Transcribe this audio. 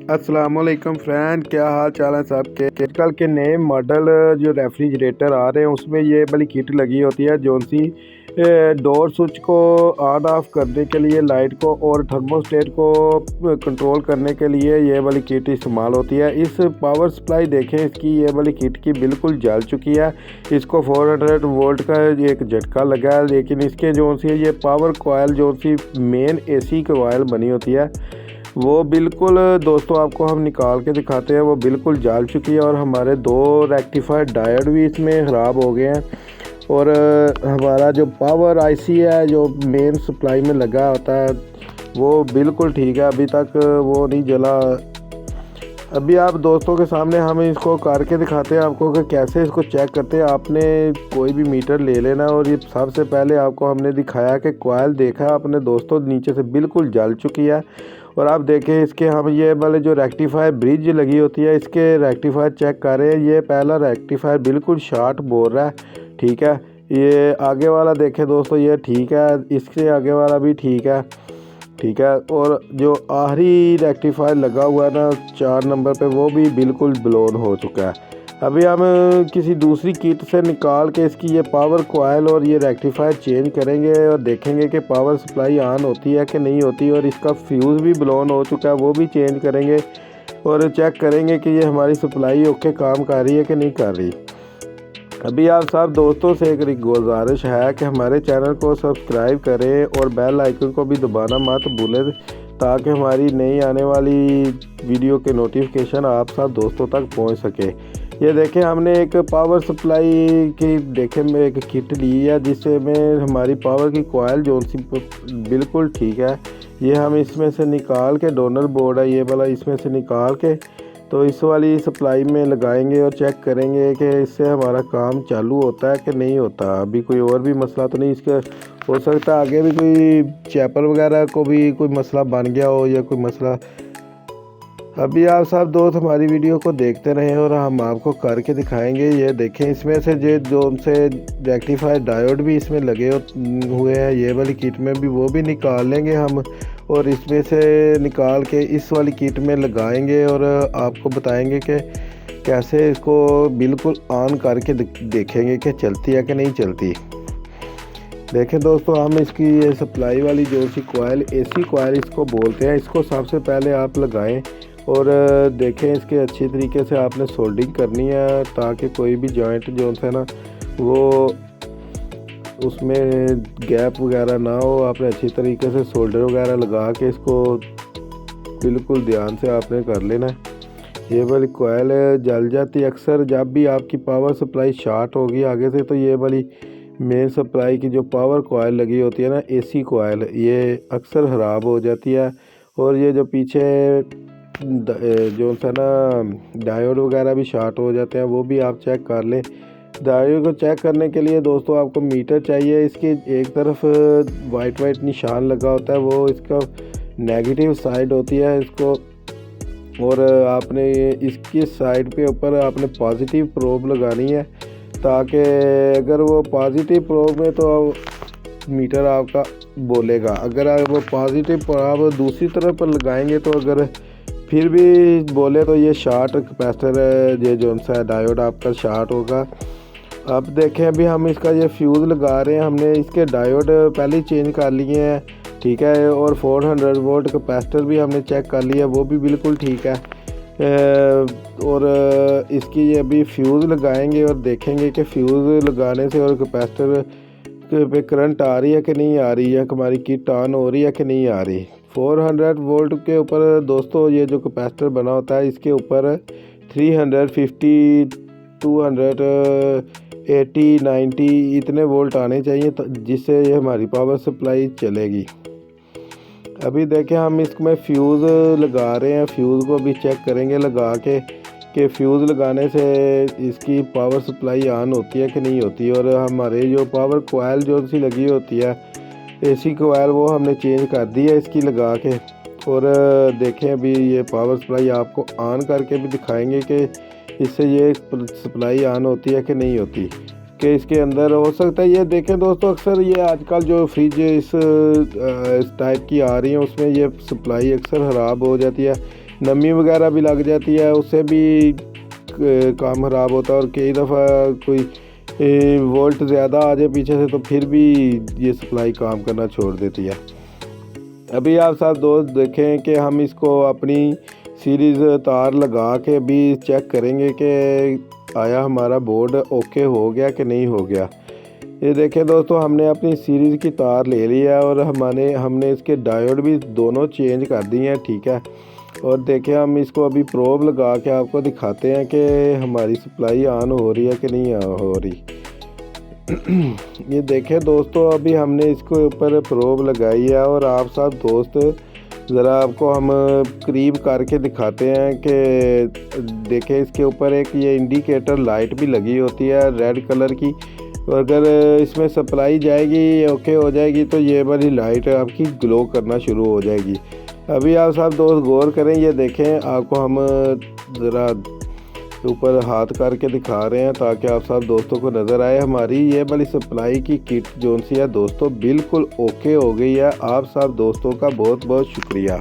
अस्सलामुअलैकुम फ्रेंड, क्या हाल चाल है सबके। आजकल के नए मॉडल जो रेफ्रिजरेटर आ रहे हैं उसमें ये वाली किट लगी होती है जो सी डोर स्विच को ऑन ऑफ करने के लिए, लाइट को और थर्मोस्टेट को कंट्रोल करने के लिए ये वाली किट इस्तेमाल होती है। इस पावर सप्लाई देखें, इसकी ये वाली किट की बिल्कुल जल चुकी है। इसको 400 वोल्ट का एक झटका लगा है, लेकिन इसके जो सी ये पावर कॉयल जो सी मेन एसी कॉयल बनी होती है वो बिल्कुल दोस्तों आपको हम निकाल के दिखाते हैं, वो बिल्कुल जल चुकी है। और हमारे 2 रेक्टिफाइड डायोड भी इसमें ख़राब हो गए हैं। और हमारा जो पावर आईसी है जो मेन सप्लाई में लगा होता है वो बिल्कुल ठीक है, अभी तक वो नहीं जला। अभी आप दोस्तों के सामने हम इसको करके दिखाते हैं आपको कि कैसे इसको चेक करते हैं। आपने कोई भी मीटर ले लेना और ये सबसे पहले आपको हमने दिखाया कि कॉयल देखा आपने दोस्तों नीचे से बिल्कुल जल चुकी है। और आप देखें इसके हम ये वाले जो रेक्टिफायर ब्रिज लगी होती है इसके रेक्टिफायर चेक कर रहे हैं। ये पहला रेक्टिफायर बिल्कुल शॉर्ट बोल रहा है, ठीक है। ये आगे वाला देखें दोस्तों, ये ठीक है, इससे आगे वाला भी ठीक है, ठीक है। और जो आखिरी रेक्टिफायर लगा हुआ है ना 4 नंबर पे, वो भी बिल्कुल ब्लोन हो चुका है। अभी हम किसी दूसरी किट से निकाल के इसकी ये पावर कॉयल और ये रेक्टिफायर चेंज करेंगे और देखेंगे कि पावर सप्लाई ऑन होती है कि नहीं होती। और इसका फ्यूज़ भी ब्लोन हो चुका है, वो भी चेंज करेंगे और चेक करेंगे कि ये हमारी सप्लाई ओके काम कर रही है कि नहीं कर रही। अभी आप सब दोस्तों से एक गुजारिश है कि हमारे चैनल को सब्सक्राइब करें और बेल आइकन को भी दबाना मत भूलें, ताकि हमारी नई आने वाली वीडियो के नोटिफिकेशन आप सब दोस्तों तक पहुंच सके। ये देखें, हमने एक पावर सप्लाई की देखें में एक किट ली है जिससे में हमारी पावर की कॉयल जो सी बिल्कुल ठीक है। ये हम इसमें से निकाल के, डोनर बोर्ड है ये वाला, इसमें से निकाल के तो इस वाली सप्लाई में लगाएंगे और चेक करेंगे कि इससे हमारा काम चालू होता है कि नहीं होता। अभी कोई और भी मसला तो नहीं, इसका हो सकता है आगे भी कोई चैपल वगैरह को भी कोई मसला बन गया हो या कोई मसला। अभी आप सब दोस्त हमारी वीडियो को देखते रहें और हम आपको करके दिखाएंगे। ये देखें, इसमें से जो उनसे रेक्टिफायर डायोड भी इसमें लगे हुए हैं ये वाली किट में भी, वो भी निकाल लेंगे हम और इसमें से निकाल के इस वाली किट में लगाएंगे और आपको बताएंगे कि कैसे इसको बिल्कुल ऑन करके देखेंगे कि चलती है कि नहीं चलती। देखें दोस्तों, हम इसकी ये सप्लाई वाली जो सी कॉयल, एसी कॉयल इसको बोलते हैं, इसको सबसे पहले आप लगाएं और देखें इसके अच्छी तरीके से आपने सोल्डिंग करनी है ताकि कोई भी जॉइंट जो है ना वो उसमें गैप वगैरह ना हो। आपने अच्छी तरीके से सोल्डर वगैरह लगा के इसको बिल्कुल ध्यान से आपने कर लेना है। ये वाली कॉयल जल जाती है अक्सर जब भी आपकी पावर सप्लाई शॉर्ट होगी आगे से, तो ये वाली मेन सप्लाई की जो पावर कॉयल लगी होती है ना एसी कॉयल, ये अक्सर ख़राब हो जाती है। और ये जो पीछे जो है ना डायोड वगैरह भी शॉर्ट हो जाते हैं, वो भी आप चेक कर लें। डायोड को चेक करने के लिए दोस्तों आपको मीटर चाहिए। इसकी एक तरफ वाइट निशान लगा होता है, वो इसका नेगेटिव साइड होती है इसको, और आपने इसकी साइड पे ऊपर आपने पॉजिटिव प्रोब लगानी है, ताकि अगर वो पॉजिटिव प्रोब में तो मीटर आपका बोलेगा। अगर आप वो पॉजिटिव प्रोब दूसरी तरफ पर लगाएंगे तो अगर फिर भी बोले तो ये शॉर्ट कैपेसिटर ये जो सा डायोड आपका शॉर्ट होगा। अब देखें, अभी हम इसका ये फ्यूज़ लगा रहे हैं। हमने इसके डायोड पहले ही चेंज कर लिए हैं, ठीक है। और 400 वोल्ट कैपेसिटर भी हमने चेक कर लिया, वो भी बिल्कुल ठीक है। और इसकी ये अभी फ्यूज़ लगाएंगे और देखेंगे कि फ्यूज़ लगाने से और कैपेसिटर पे करंट आ रही है कि नहीं आ रही है, हमारी किट ऑन हो रही है कि नहीं आ रही। 400 वोल्ट के ऊपर दोस्तों ये जो कैपेसिटर बना होता है इसके ऊपर 350, 280, 90 इतने वोल्ट आने चाहिए जिससे ये हमारी पावर सप्लाई चलेगी। अभी देखें, हम इसमें फ्यूज़ लगा रहे हैं, फ्यूज़ को भी चेक करेंगे लगा के कि फ्यूज़ लगाने से इसकी पावर सप्लाई ऑन होती है कि नहीं होती। और हमारे जो पावर कॉयल जो सी लगी होती है एसी कॉयल, वो हमने चेंज कर दी है इसकी लगा के। और देखें, अभी ये पावर सप्लाई आपको ऑन करके भी दिखाएंगे कि इससे ये सप्लाई ऑन होती है कि नहीं होती, कि इसके अंदर हो सकता है। ये देखें दोस्तों, अक्सर ये आजकल जो फ्रिज इस टाइप की आ रही है उसमें ये सप्लाई अक्सर ख़राब हो जाती है। नमी वगैरह भी लग जाती है, उससे भी काम ख़राब होता है। और कई दफ़ा कोई वोल्ट ज़्यादा आ जाए पीछे से तो फिर भी ये सप्लाई काम करना छोड़ देती है। अभी आप सब दोस्त देखें कि हम इसको अपनी सीरीज़ तार लगा के अभी चेक करेंगे कि आया हमारा बोर्ड ओके हो गया कि नहीं हो गया। ये देखें दोस्तों, हमने अपनी सीरीज़ की तार ले लिया है और हमने इसके डायोड भी दोनों चेंज कर दिए हैं, ठीक है। और देखें हम इसको अभी प्रोब लगा के आपको दिखाते हैं कि हमारी सप्लाई ऑन हो रही है कि नहीं हो रही। ये देखें दोस्तों, अभी हमने इसके ऊपर प्रोब लगाई है और आप सब दोस्त ज़रा आपको हम करीब करके दिखाते हैं कि देखें इसके ऊपर एक ये इंडिकेटर लाइट भी लगी होती है रेड कलर की। अगर इसमें सप्लाई जाएगी ओके हो जाएगी तो ये वाली लाइट आपकी ग्लो करना शुरू हो जाएगी। अभी आप सब दोस्त गौर करें, ये देखें आपको हम ज़रा ऊपर हाथ करके दिखा रहे हैं ताकि आप सब दोस्तों को नज़र आए। हमारी ये वाली सप्लाई की किट जोन सी है दोस्तों बिल्कुल ओके हो गई है। आप सब दोस्तों का बहुत बहुत शुक्रिया।